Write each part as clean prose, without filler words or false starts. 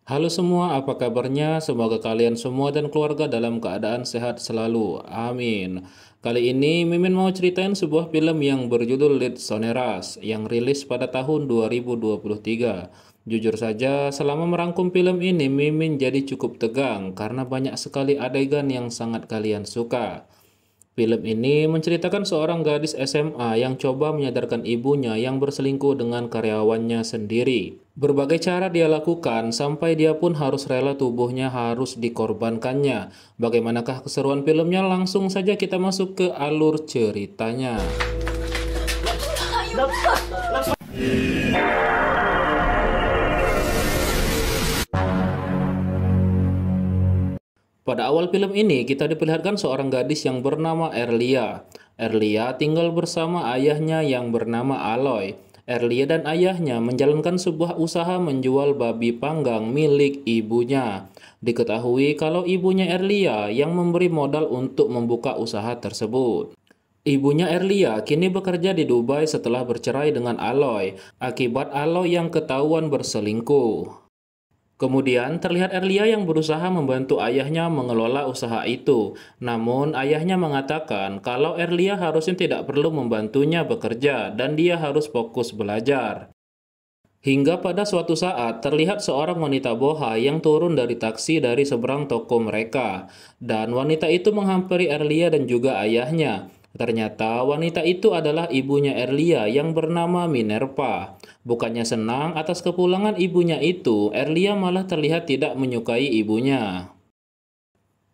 Halo semua, apa kabarnya? Semoga kalian semua dan keluarga dalam keadaan sehat selalu. Amin. Kali ini Mimin mau ceritain sebuah film yang berjudul Lead Soneras yang rilis pada tahun 2023. Jujur saja, selama merangkum film ini Mimin jadi cukup tegang karena banyak sekali adegan yang sangat kalian suka. Film ini menceritakan seorang gadis SMA yang coba menyadarkan ibunya yang berselingkuh dengan karyawannya sendiri. Berbagai cara dia lakukan sampai dia pun harus rela tubuhnya harus dikorbankannya. Bagaimanakah keseruan filmnya? Langsung saja kita masuk ke alur ceritanya. Pada awal film ini, kita diperlihatkan seorang gadis yang bernama Erlia. Erlia tinggal bersama ayahnya yang bernama Aloy. Erlia dan ayahnya menjalankan sebuah usaha menjual babi panggang milik ibunya. Diketahui kalau ibunya Erlia yang memberi modal untuk membuka usaha tersebut. Ibunya Erlia kini bekerja di Dubai setelah bercerai dengan Aloy, akibat Aloy yang ketahuan berselingkuh. Kemudian terlihat Erlia yang berusaha membantu ayahnya mengelola usaha itu. Namun ayahnya mengatakan kalau Erlia harusnya tidak perlu membantunya bekerja dan dia harus fokus belajar. Hingga pada suatu saat terlihat seorang wanita boha yang turun dari taksi dari seberang toko mereka. Dan wanita itu menghampiri Erlia dan juga ayahnya. Ternyata wanita itu adalah ibunya Erlia yang bernama Minerva. Bukannya senang atas kepulangan ibunya itu, Erlia malah terlihat tidak menyukai ibunya.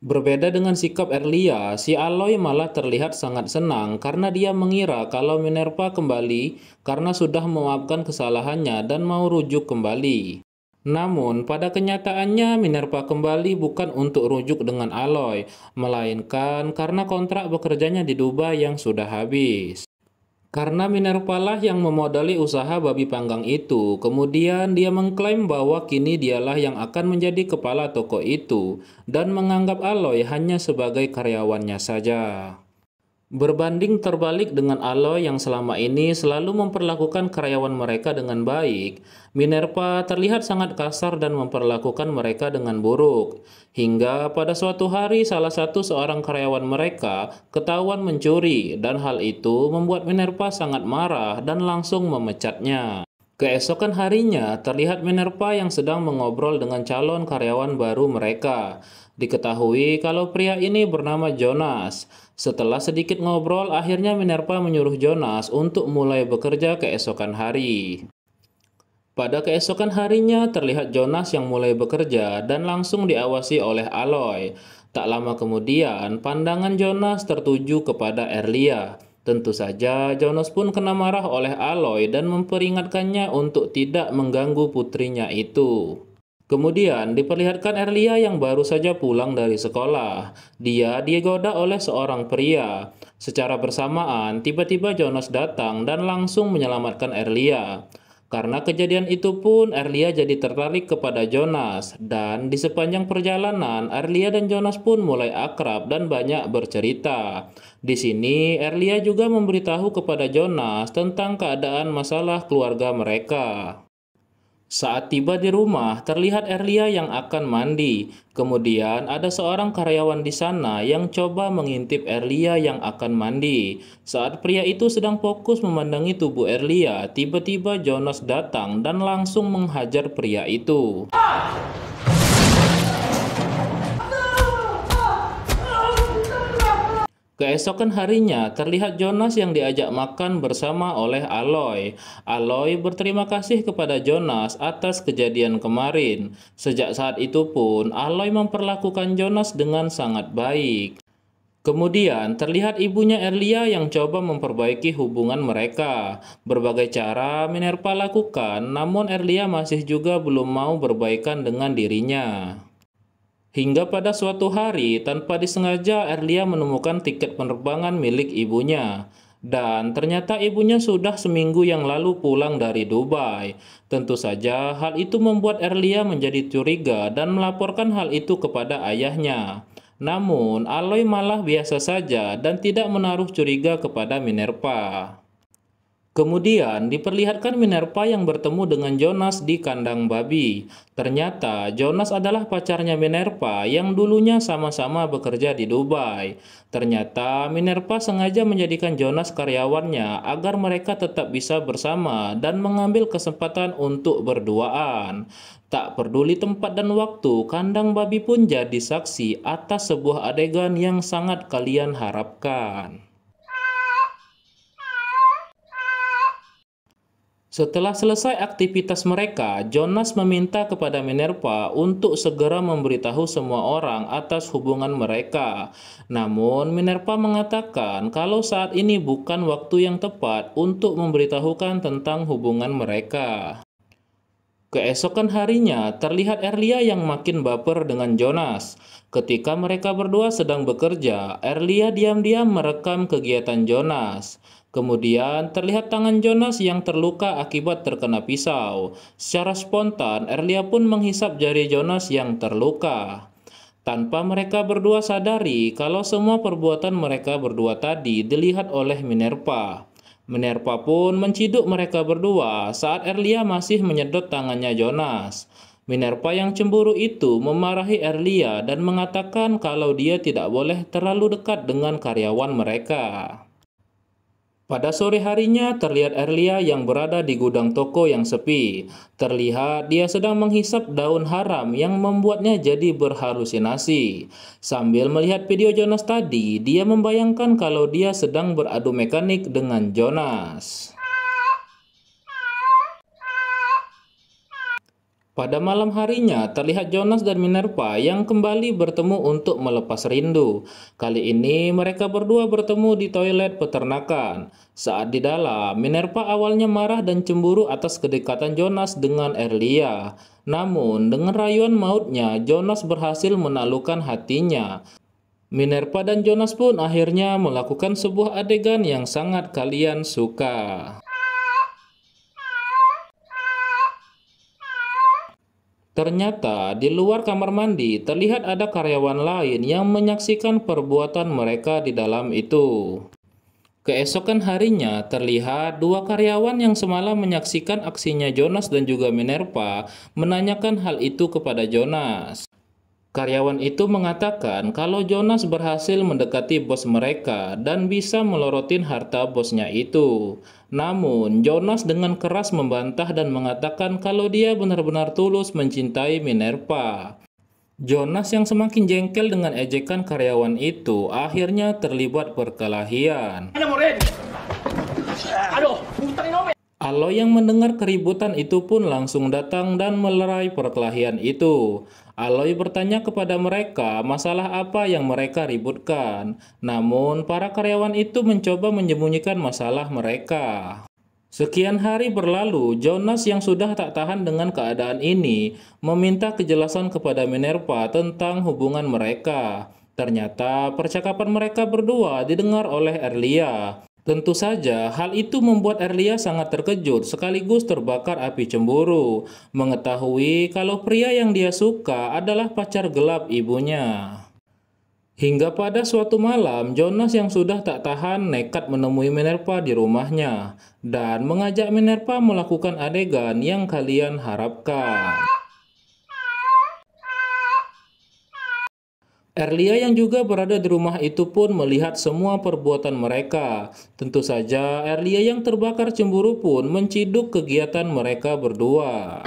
Berbeda dengan sikap Erlia, si Aloy malah terlihat sangat senang karena dia mengira kalau Minerva kembali karena sudah memaafkan kesalahannya dan mau rujuk kembali. Namun, pada kenyataannya Minerva kembali bukan untuk rujuk dengan Aloy, melainkan karena kontrak bekerjanya di Dubai yang sudah habis. Karena Minerva lah yang memodali usaha babi panggang itu, kemudian dia mengklaim bahwa kini dialah yang akan menjadi kepala toko itu dan menganggap Aloy hanya sebagai karyawannya saja. Berbanding terbalik dengan Aloy yang selama ini selalu memperlakukan karyawan mereka dengan baik, Minerva terlihat sangat kasar dan memperlakukan mereka dengan buruk. Hingga pada suatu hari seorang karyawan mereka ketahuan mencuri dan hal itu membuat Minerva sangat marah dan langsung memecatnya. Keesokan harinya, terlihat Minerva yang sedang mengobrol dengan calon karyawan baru mereka. Diketahui kalau pria ini bernama Jonas. Setelah sedikit ngobrol, akhirnya Minerva menyuruh Jonas untuk mulai bekerja keesokan hari. Pada keesokan harinya, terlihat Jonas yang mulai bekerja dan langsung diawasi oleh Aloy. Tak lama kemudian, pandangan Jonas tertuju kepada Erlia. Tentu saja, Jonas pun kena marah oleh Aloy dan memperingatkannya untuk tidak mengganggu putrinya itu. Kemudian diperlihatkan Erlia yang baru saja pulang dari sekolah. Dia digoda oleh seorang pria. Secara bersamaan, tiba-tiba Jonas datang dan langsung menyelamatkan Erlia. Karena kejadian itu pun Erlia jadi tertarik kepada Jonas dan di sepanjang perjalanan Erlia dan Jonas pun mulai akrab dan banyak bercerita. Di sini Erlia juga memberitahu kepada Jonas tentang keadaan masalah keluarga mereka. Saat tiba di rumah, terlihat Erlia yang akan mandi. Kemudian ada seorang karyawan di sana yang coba mengintip Erlia yang akan mandi. Saat pria itu sedang fokus memandangi tubuh Erlia, tiba-tiba Jonas datang dan langsung menghajar pria itu. Keesokan harinya, terlihat Jonas yang diajak makan bersama oleh Aloy. Aloy berterima kasih kepada Jonas atas kejadian kemarin. Sejak saat itu pun, Aloy memperlakukan Jonas dengan sangat baik. Kemudian, terlihat ibunya Erlia yang coba memperbaiki hubungan mereka. Berbagai cara Minerva lakukan, namun Erlia masih juga belum mau berbaikan dengan dirinya. Hingga pada suatu hari, tanpa disengaja Erlia menemukan tiket penerbangan milik ibunya. Dan ternyata ibunya sudah seminggu yang lalu pulang dari Dubai. Tentu saja hal itu membuat Erlia menjadi curiga dan melaporkan hal itu kepada ayahnya. Namun, Aloy malah biasa saja dan tidak menaruh curiga kepada Minerva. Kemudian diperlihatkan Minerva yang bertemu dengan Jonas di kandang babi. Ternyata Jonas adalah pacarnya Minerva yang dulunya sama-sama bekerja di Dubai. Ternyata Minerva sengaja menjadikan Jonas karyawannya agar mereka tetap bisa bersama dan mengambil kesempatan untuk berduaan. Tak peduli tempat dan waktu, kandang babi pun jadi saksi atas sebuah adegan yang sangat kalian harapkan. Setelah selesai aktivitas mereka, Jonas meminta kepada Minerva untuk segera memberitahu semua orang atas hubungan mereka. Namun, Minerva mengatakan kalau saat ini bukan waktu yang tepat untuk memberitahukan tentang hubungan mereka. Keesokan harinya, terlihat Erlia yang makin baper dengan Jonas. Ketika mereka berdua sedang bekerja, Erlia diam-diam merekam kegiatan Jonas. Kemudian terlihat tangan Jonas yang terluka akibat terkena pisau. Secara spontan, Erlia pun menghisap jari Jonas yang terluka. Tanpa mereka berdua sadari kalau semua perbuatan mereka berdua tadi dilihat oleh Minerva. Minerva pun menciduk mereka berdua saat Erlia masih menyedot tangannya Jonas. Minerva yang cemburu itu memarahi Erlia dan mengatakan kalau dia tidak boleh terlalu dekat dengan karyawan mereka. Pada sore harinya terlihat Erlia yang berada di gudang toko yang sepi. Terlihat dia sedang menghisap daun haram yang membuatnya jadi berhalusinasi. Sambil melihat video Jonas tadi, dia membayangkan kalau dia sedang beradu mekanik dengan Jonas. Pada malam harinya, terlihat Jonas dan Minerva yang kembali bertemu untuk melepas rindu. Kali ini mereka berdua bertemu di toilet peternakan. Saat di dalam, Minerva awalnya marah dan cemburu atas kedekatan Jonas dengan Erlia. Namun, dengan rayuan mautnya, Jonas berhasil menaklukkan hatinya. Minerva dan Jonas pun akhirnya melakukan sebuah adegan yang sangat kalian suka. Ternyata di luar kamar mandi terlihat ada karyawan lain yang menyaksikan perbuatan mereka di dalam itu. Keesokan harinya terlihat dua karyawan yang semalam menyaksikan aksinya Jonas dan juga Minerva menanyakan hal itu kepada Jonas. Karyawan itu mengatakan kalau Jonas berhasil mendekati bos mereka dan bisa melorotin harta bosnya itu. Namun, Jonas dengan keras membantah dan mengatakan kalau dia benar-benar tulus mencintai Minerva. Jonas yang semakin jengkel dengan ejekan karyawan itu akhirnya terlibat perkelahian. Aloy yang mendengar keributan itu pun langsung datang dan melerai perkelahian itu. Aloy bertanya kepada mereka masalah apa yang mereka ributkan. Namun para karyawan itu mencoba menyembunyikan masalah mereka. Sekian hari berlalu, Jonas yang sudah tak tahan dengan keadaan ini meminta kejelasan kepada Minerva tentang hubungan mereka. Ternyata percakapan mereka berdua didengar oleh Erlia. Tentu saja, hal itu membuat Erlia sangat terkejut sekaligus terbakar api cemburu, mengetahui kalau pria yang dia suka adalah pacar gelap ibunya. Hingga pada suatu malam, Jonas yang sudah tak tahan nekat menemui Minerva di rumahnya, dan mengajak Minerva melakukan adegan yang kalian harapkan. Erlia yang juga berada di rumah itu pun melihat semua perbuatan mereka. Tentu saja Erlia yang terbakar cemburu pun menciduk kegiatan mereka berdua.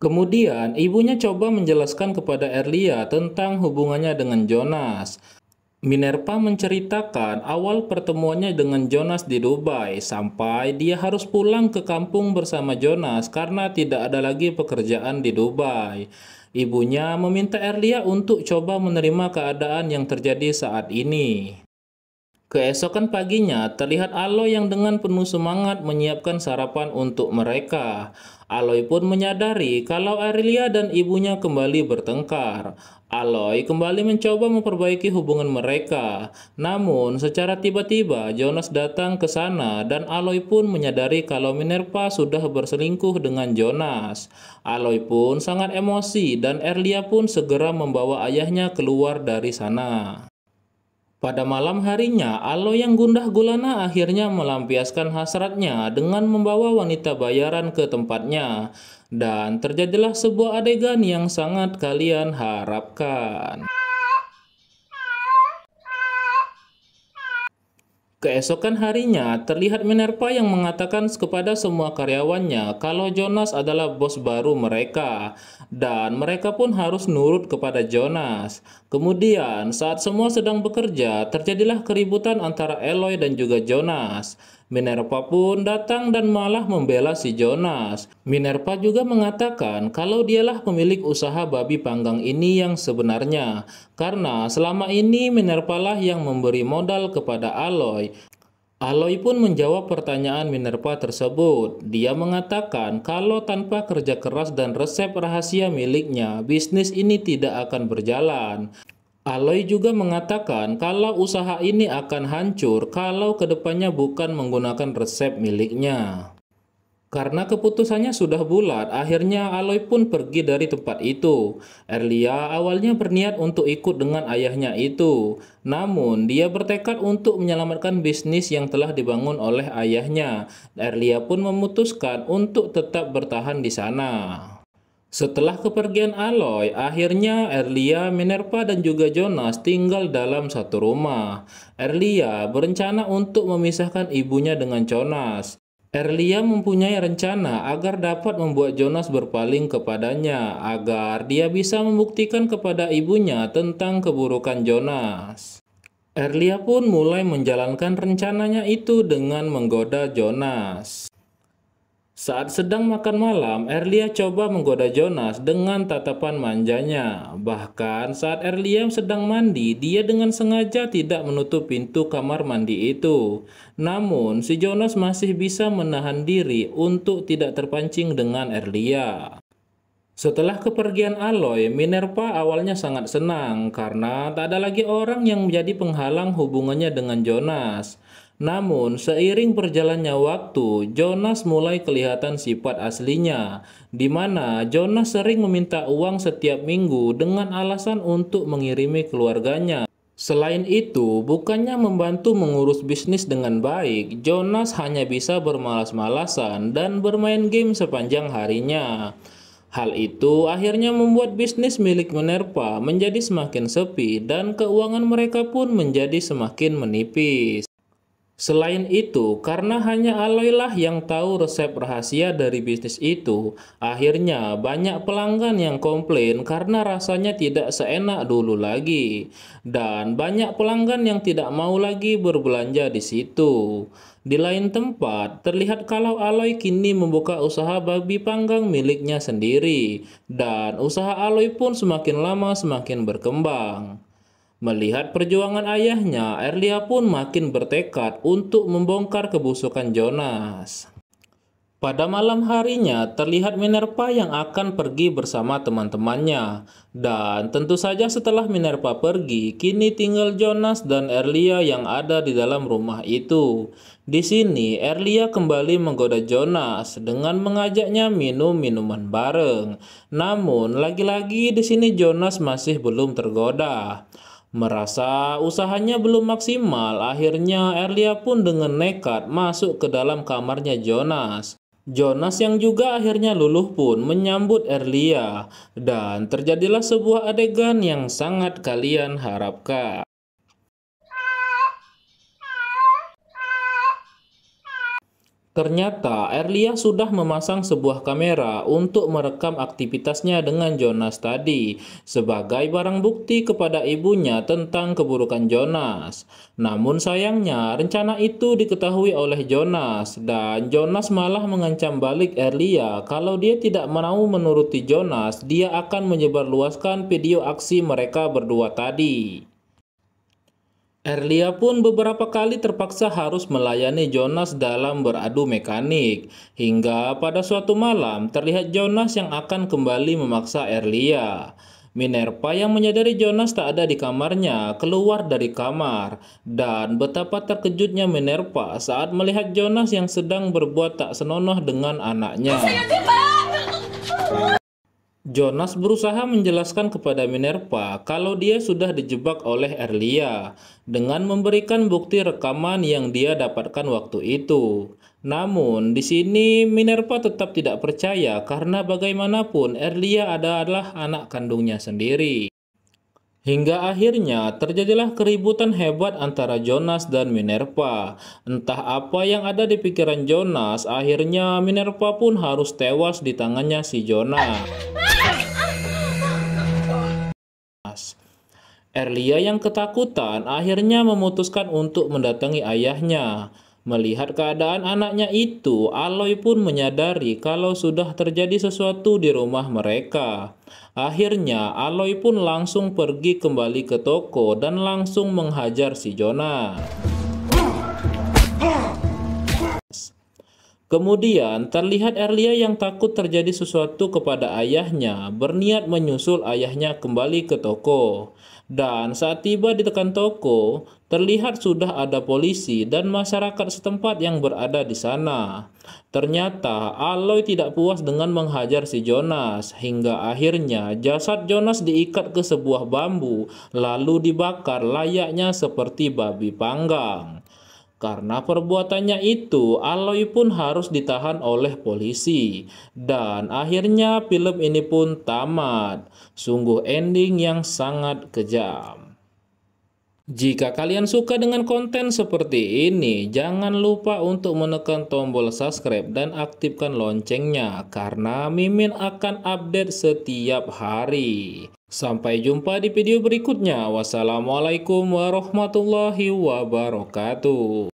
Kemudian ibunya coba menjelaskan kepada Erlia tentang hubungannya dengan Jonas. Minerva menceritakan awal pertemuannya dengan Jonas di Dubai sampai dia harus pulang ke kampung bersama Jonas karena tidak ada lagi pekerjaan di Dubai. Ibunya meminta Erlia untuk coba menerima keadaan yang terjadi saat ini. Keesokan paginya, terlihat Aloy yang dengan penuh semangat menyiapkan sarapan untuk mereka. Aloy pun menyadari kalau Erlia dan ibunya kembali bertengkar. Aloy kembali mencoba memperbaiki hubungan mereka. Namun, secara tiba-tiba Jonas datang ke sana dan Aloy pun menyadari kalau Minerva sudah berselingkuh dengan Jonas. Aloy pun sangat emosi dan Erlia pun segera membawa ayahnya keluar dari sana. Pada malam harinya, Aloy yang gundah gulana akhirnya melampiaskan hasratnya dengan membawa wanita bayaran ke tempatnya. Dan terjadilah sebuah adegan yang sangat kalian harapkan. Keesokan harinya, terlihat Minerva yang mengatakan kepada semua karyawannya kalau Jonas adalah bos baru mereka, dan mereka pun harus nurut kepada Jonas. Kemudian, saat semua sedang bekerja, terjadilah keributan antara Aloy dan juga Jonas. Minerva pun datang dan malah membela si Jonas. Minerva juga mengatakan kalau dialah pemilik usaha babi panggang ini yang sebenarnya, karena selama ini Minerva lah yang memberi modal kepada Aloy. Aloy pun menjawab pertanyaan Minerva tersebut. Dia mengatakan kalau tanpa kerja keras dan resep rahasia miliknya, bisnis ini tidak akan berjalan. Aloy juga mengatakan kalau usaha ini akan hancur kalau kedepannya bukan menggunakan resep miliknya. Karena keputusannya sudah bulat, akhirnya Aloy pun pergi dari tempat itu. Erlia awalnya berniat untuk ikut dengan ayahnya itu. Namun, dia bertekad untuk menyelamatkan bisnis yang telah dibangun oleh ayahnya. Erlia pun memutuskan untuk tetap bertahan di sana. Setelah kepergian Aloy, akhirnya Erlia, Minerva, dan juga Jonas tinggal dalam satu rumah. Erlia berencana untuk memisahkan ibunya dengan Jonas. Erlia mempunyai rencana agar dapat membuat Jonas berpaling kepadanya, agar dia bisa membuktikan kepada ibunya tentang keburukan Jonas. Erlia pun mulai menjalankan rencananya itu dengan menggoda Jonas. Saat sedang makan malam, Erlia coba menggoda Jonas dengan tatapan manjanya. Bahkan saat Erlia sedang mandi, dia dengan sengaja tidak menutup pintu kamar mandi itu. Namun, si Jonas masih bisa menahan diri untuk tidak terpancing dengan Erlia. Setelah kepergian Aloy, Minerva awalnya sangat senang karena tak ada lagi orang yang menjadi penghalang hubungannya dengan Jonas. Namun, seiring berjalannya waktu, Jonas mulai kelihatan sifat aslinya, di mana Jonas sering meminta uang setiap minggu dengan alasan untuk mengirimi keluarganya. Selain itu, bukannya membantu mengurus bisnis dengan baik, Jonas hanya bisa bermalas-malasan dan bermain game sepanjang harinya. Hal itu akhirnya membuat bisnis milik Minerva menjadi semakin sepi dan keuangan mereka pun menjadi semakin menipis. Selain itu, karena hanya Aloy lah yang tahu resep rahasia dari bisnis itu, akhirnya banyak pelanggan yang komplain karena rasanya tidak seenak dulu lagi. Dan banyak pelanggan yang tidak mau lagi berbelanja di situ. Di lain tempat, terlihat kalau Aloy kini membuka usaha babi panggang miliknya sendiri. Dan usaha Aloy pun semakin lama semakin berkembang. Melihat perjuangan ayahnya, Erlia pun makin bertekad untuk membongkar kebusukan Jonas. Pada malam harinya, terlihat Minerva yang akan pergi bersama teman-temannya. Dan tentu saja setelah Minerva pergi, kini tinggal Jonas dan Erlia yang ada di dalam rumah itu. Di sini, Erlia kembali menggoda Jonas dengan mengajaknya minum minuman bareng. Namun, lagi-lagi di sini Jonas masih belum tergoda. Merasa usahanya belum maksimal, akhirnya Erlia pun dengan nekat masuk ke dalam kamarnya Jonas. Jonas yang juga akhirnya luluh pun menyambut Erlia, dan terjadilah sebuah adegan yang sangat kalian harapkan. Ternyata Erlia sudah memasang sebuah kamera untuk merekam aktivitasnya dengan Jonas tadi sebagai barang bukti kepada ibunya tentang keburukan Jonas. Namun sayangnya rencana itu diketahui oleh Jonas dan Jonas malah mengancam balik Erlia kalau dia tidak mau menuruti Jonas, dia akan menyebarluaskan video aksi mereka berdua tadi. Erlia pun beberapa kali terpaksa harus melayani Jonas dalam beradu mekanik. Hingga pada suatu malam terlihat Jonas yang akan kembali memaksa Erlia. Minerva yang menyadari Jonas tak ada di kamarnya keluar dari kamar. Dan betapa terkejutnya Minerva saat melihat Jonas yang sedang berbuat tak senonoh dengan anaknya. Jonas berusaha menjelaskan kepada Minerva kalau dia sudah dijebak oleh Erlia dengan memberikan bukti rekaman yang dia dapatkan waktu itu. Namun, di sini Minerva tetap tidak percaya karena bagaimanapun Erlia adalah anak kandungnya sendiri. Hingga akhirnya terjadilah keributan hebat antara Jonas dan Minerva. Entah apa yang ada di pikiran Jonas, akhirnya Minerva pun harus tewas di tangannya si Jonas. Erlia yang ketakutan akhirnya memutuskan untuk mendatangi ayahnya. Melihat keadaan anaknya itu, Aloy pun menyadari kalau sudah terjadi sesuatu di rumah mereka. Akhirnya, Aloy pun langsung pergi kembali ke toko dan langsung menghajar si Jonas. Kemudian terlihat Erlia yang takut terjadi sesuatu kepada ayahnya berniat menyusul ayahnya kembali ke toko. Dan saat tiba di depan toko, terlihat sudah ada polisi dan masyarakat setempat yang berada di sana. Ternyata Aloy tidak puas dengan menghajar si Jonas hingga akhirnya jasad Jonas diikat ke sebuah bambu lalu dibakar layaknya seperti babi panggang. Karena perbuatannya itu, Aloy pun harus ditahan oleh polisi. Dan akhirnya film ini pun tamat. Sungguh ending yang sangat kejam. Jika kalian suka dengan konten seperti ini, jangan lupa untuk menekan tombol subscribe dan aktifkan loncengnya. Karena Mimin akan update setiap hari. Sampai jumpa di video berikutnya. Wassalamualaikum warahmatullahi wabarakatuh.